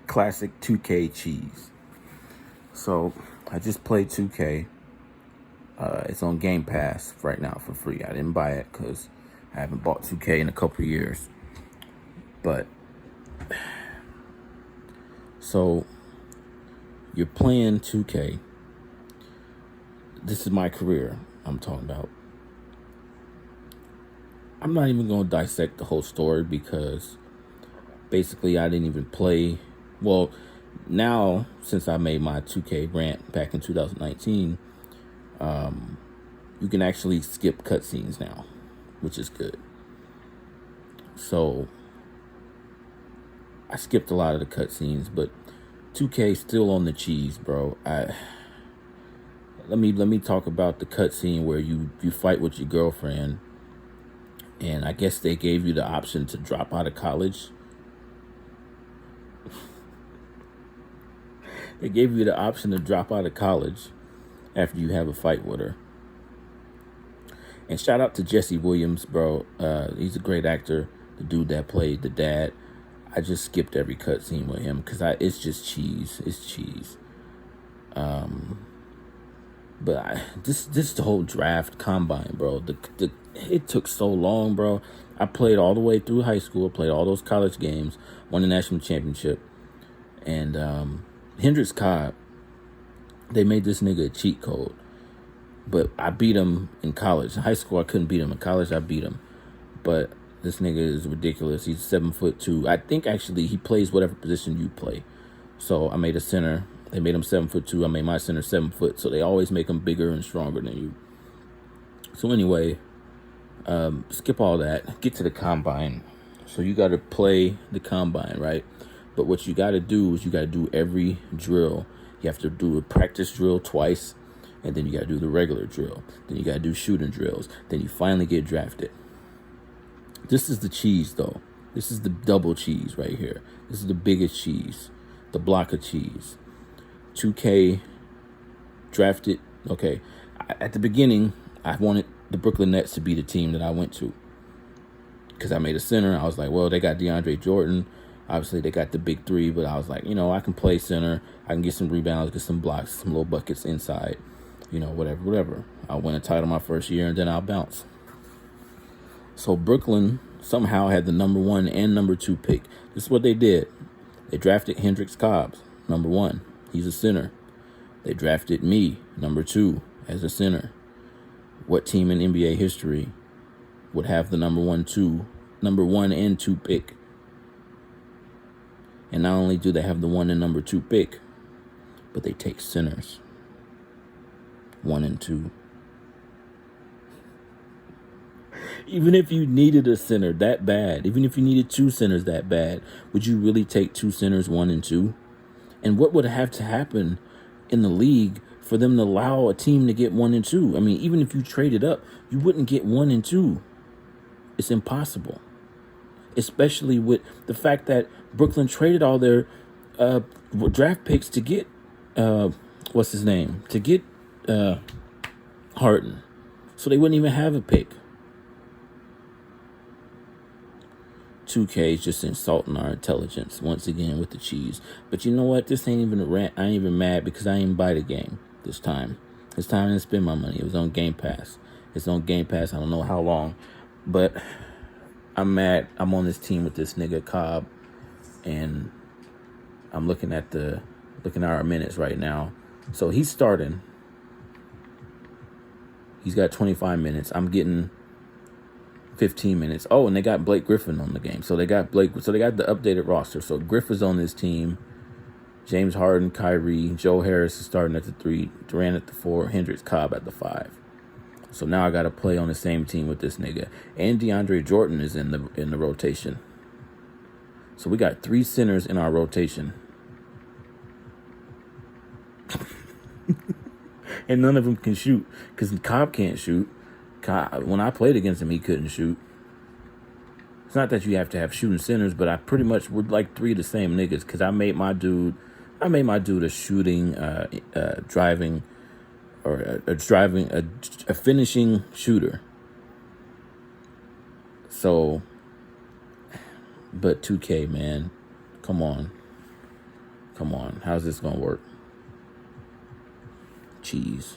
classic 2K cheese. So I just played 2K. It's on Game Pass right now for free. I didn't buy it because I haven't bought 2K in a couple of years. But so you're playing 2K. This is my career I'm talking about. I'm not even going to dissect the whole story because basically I didn't even play. Well, now since I made my 2K rant back in 2019, you can actually skip cutscenes now, which is good. So I skipped a lot of the cutscenes, but 2K still on the cheese, bro. Let me talk about the cutscene where you fight with your girlfriend, and I guess they gave you the option to drop out of college. They gave you the option to drop out of college after you have a fight with her. And shout out to Jesse Williams, bro. He's a great actor. The dude that played the dad. I just skipped every cutscene with him because it's just cheese. It's cheese. But this the whole draft combine, bro. It took so long, bro. I played all the way through high school. Played all those college games. Won the national championship. And Hendrix Cobb, they made this nigga a cheat code. But I beat him in college. In high school, I couldn't beat him. In college, I beat him. But this nigga is ridiculous. He's 7'2". I think actually he plays whatever position you play. So I made a center. They made him 7'2". I made my center 7 foot. So they always make him bigger and stronger than you. So anyway, skip all that. Get to the combine. So you got to play the combine, right? But what you got to do is you got to do every drill. You have to do a practice drill twice. And then you got to do the regular drill. Then you got to do shooting drills. Then you finally get drafted. This is the cheese, though. This is the double cheese right here. This is the biggest cheese. The block of cheese. 2K drafted. Okay. At the beginning, I wanted the Brooklyn Nets to be the team that I went to. Because I made a center. I was like, well, they got DeAndre Jordan. Obviously, they got the big three. But I was like, I can play center. I can get some rebounds, get some blocks, some little buckets inside. Whatever. I'll win a title my first year, and then I'll bounce. So Brooklyn somehow had the number 1 and number 2 pick. This is what they did. They drafted Hendrix Cobb, number 1. He's a center. They drafted me, number 2, as a center. What team in NBA history would have the number 1 and 2 pick? And not only do they have the 1 and number 2 pick, but they take centers. 1 and 2. Even if you needed a center that bad, even if you needed 2 centers that bad, would you really take 2 centers, 1 and 2? And what would have to happen in the league for them to allow a team to get 1 and 2? I mean, even if you traded up, you wouldn't get 1 and 2. It's impossible. Especially with the fact that Brooklyn traded all their draft picks to get, what's his name? To get Harden. So they wouldn't even have a pick. 2K is just insulting our intelligence once again with the cheese. But you know what? This ain't even a rant. I ain't even mad because I ain't buy the game this time. This time I didn't spend my money. It was on Game Pass. It's on Game Pass. I don't know how long. But I'm mad. I'm on this team with this nigga Cobb. And I'm looking at our minutes right now. So he's starting. He's got 25 minutes. I'm getting 15 minutes. Oh, and they got Blake Griffin on the game. So they got the updated roster. So Griffin's on this team. James Harden, Kyrie, Joe Harris is starting at the 3, Durant at the 4, Hendrix Cobb at the 5. So now I got to play on the same team with this nigga. And DeAndre Jordan is in the rotation. So we got 3 centers in our rotation. And none of them can shoot because Cobb can't shoot. When I played against him, he couldn't shoot. It's not that you have to have shooting centers, but I pretty much would like 3 of the same niggas because I made my dude a shooting, driving, or a finishing shooter. So, but 2K, man, come on. Come on. How's this going to work? Cheese.